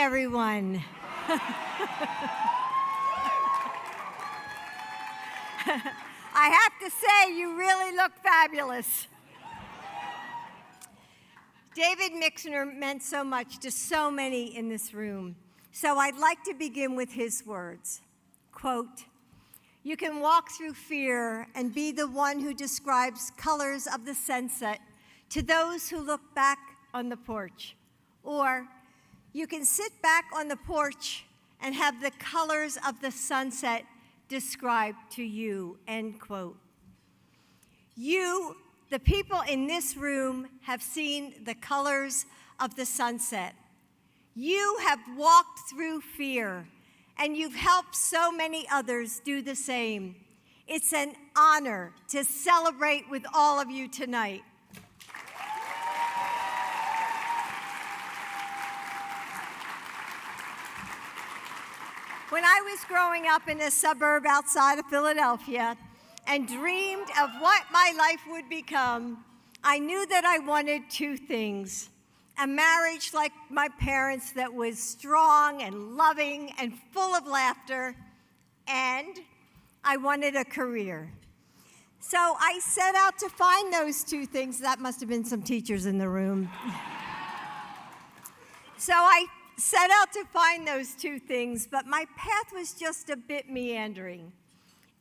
everyone. I have to say, you really look fabulous. David Mixner meant so much to so many in this room. So I'd like to begin with his words. Quote, "You can walk through fear and be the one who describes colors of the sunset to those who look back on the porch. Or you can sit back on the porch and have the colors of the sunset described to you," end quote. You, the people in this room, have seen the colors of the sunset. You have walked through fear, and you've helped so many others do the same. It's an honor to celebrate with all of you tonight. When I was growing up in a suburb outside of Philadelphia and dreamed of what my life would become, I knew that I wanted two things: a marriage like my parents that was strong and loving and full of laughter, and I wanted a career. So I set out to find those two things. That must have been some teachers in the room. So I set out to find those two things, but my path was just a bit meandering.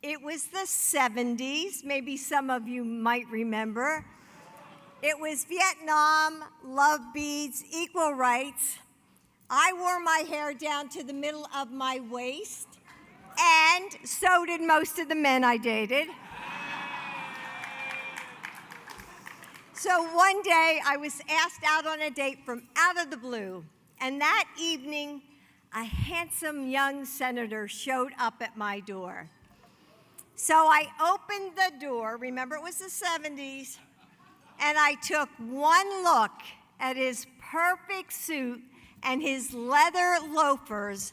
It was the 70s, maybe some of you might remember. It was Vietnam, love beads, equal rights. I wore my hair down to the middle of my waist, and so did most of the men I dated. So one day I was asked out on a date from out of the blue. And that evening, a handsome young senator showed up at my door. So I opened the door, remember it was the 70s, and I took one look at his perfect suit and his leather loafers,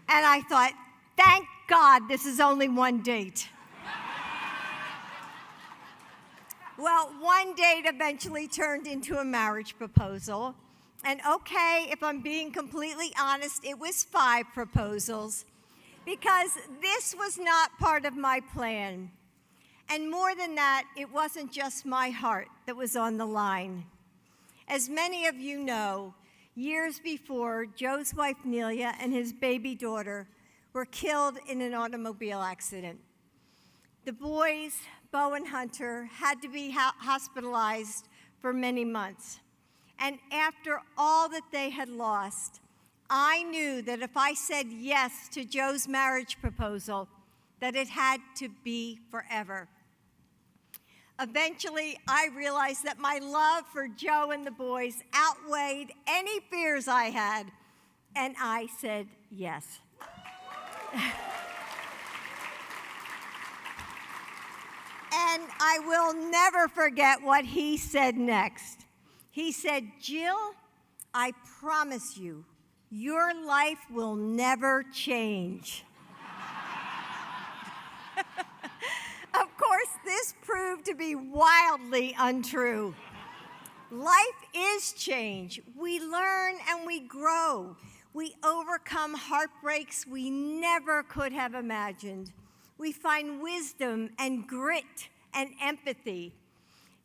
and I thought, thank God this is only one date. Well, one date eventually turned into a marriage proposal. And okay, if I'm being completely honest, it was 5 proposals, because this was not part of my plan. And more than that, it wasn't just my heart that was on the line. As many of you know, years before, Joe's wife Nelia and his baby daughter were killed in an automobile accident. The boys, Bo and Hunter, had to be hospitalized for many months. And after all that they had lost, I knew that if I said yes to Joe's marriage proposal, that it had to be forever. Eventually, I realized that my love for Joe and the boys outweighed any fears I had, and I said yes. And I will never forget what he said next. He said, "Jill, I promise you, your life will never change." Of course, this proved to be wildly untrue. Life is change. We learn and we grow. We overcome heartbreaks we never could have imagined. We find wisdom and grit and empathy.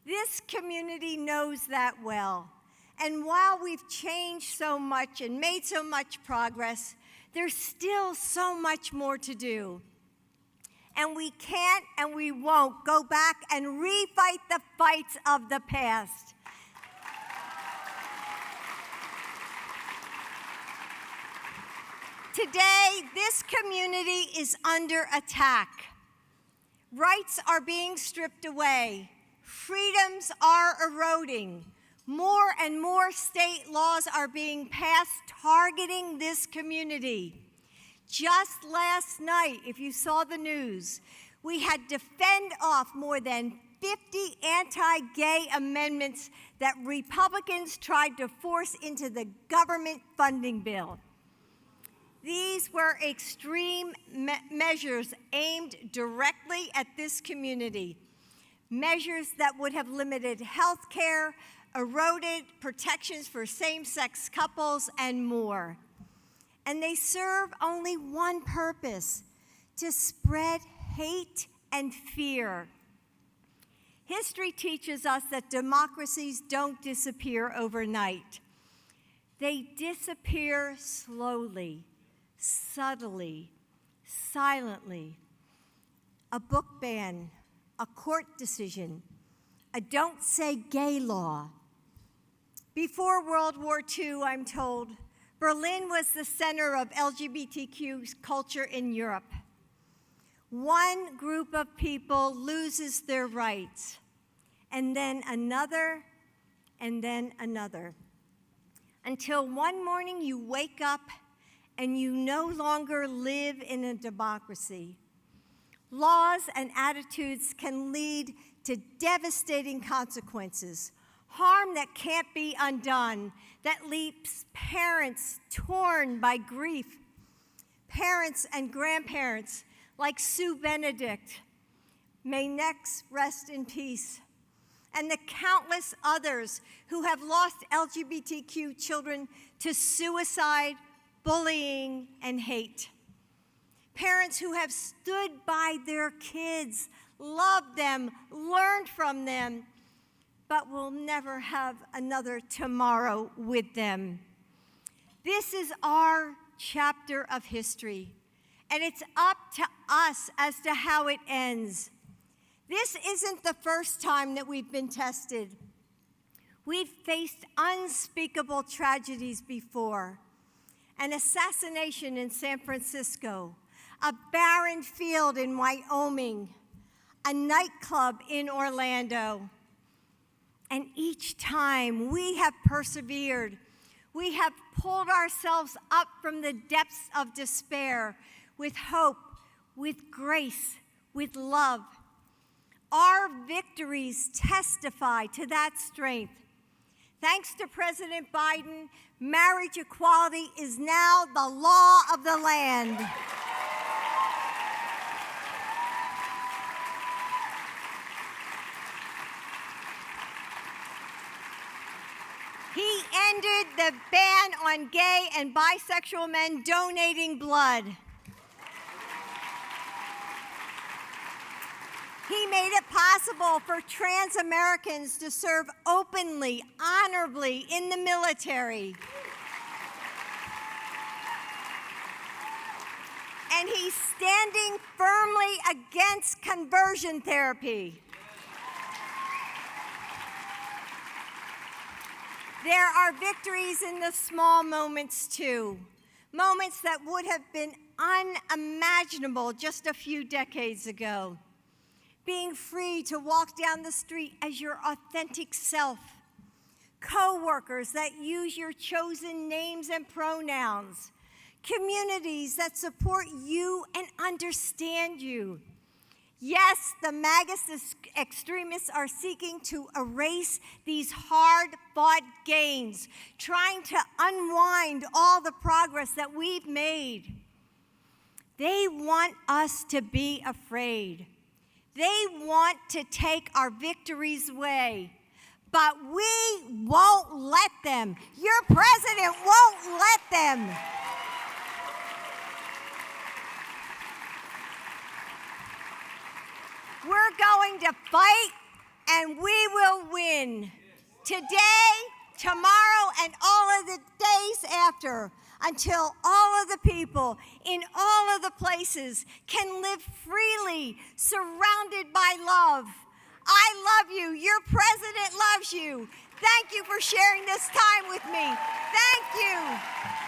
This community knows that well. And while we've changed so much and made so much progress, there's still so much more to do. And we can't and we won't go back and refight the fights of the past. Today, this community is under attack. Rights are being stripped away. Freedoms are eroding. More and more state laws are being passed targeting this community. Just last night, if you saw the news, we had to fend off more than 50 anti-gay amendments that Republicans tried to force into the government funding bill. These were extreme measures aimed directly at this community. Measures that would have limited health care, eroded protections for same-sex couples, and more. and they serve only one purpose: to spread hate and fear. History teaches us that democracies don't disappear overnight. They disappear slowly, subtly, silently. A book ban, a court decision, a don't say gay law. Before World War II, I'm told, Berlin was the center of LGBTQ culture in Europe. One group of people loses their rights, and then another, and then another. Until one morning you wake up and you no longer live in a democracy. Laws and attitudes can lead to devastating consequences, harm that can't be undone, that leaves parents torn by grief, parents and grandparents like Sue Benedict, may next rest in peace, and the countless others who have lost LGBTQ children to suicide, bullying, and hate. Parents who have stood by their kids, loved them, learned from them, but will never have another tomorrow with them. This is our chapter of history, and it's up to us as to how it ends. This isn't the first time that we've been tested. We've faced unspeakable tragedies before: an assassination in San Francisco, a barren field in Wyoming, a nightclub in Orlando. And each time we have persevered. We have pulled ourselves up from the depths of despair with hope, with grace, with love. Our victories testify to that strength. Thanks to President Biden, marriage equality is now the law of the land. He ended the ban on gay and bisexual men donating blood. He made it possible for trans Americans to serve openly, honorably in the military. And he's standing firmly against conversion therapy. There are victories in the small moments too, moments that would have been unimaginable just a few decades ago. Being free to walk down the street as your authentic self. Co-workers that use your chosen names and pronouns. Communities that support you and understand you. Yes, the MAGA extremists are seeking to erase these hard-fought gains, trying to unwind all the progress that we've made. They want us to be afraid. They want to take our victories away, but we won't let them. Your president won't let them. We're going to fight, and we will win. Today, tomorrow, and all of the days after, until all of the people in all of the places can live freely, surrounded by love. I love you. Your president loves you. Thank you for sharing this time with me. Thank you.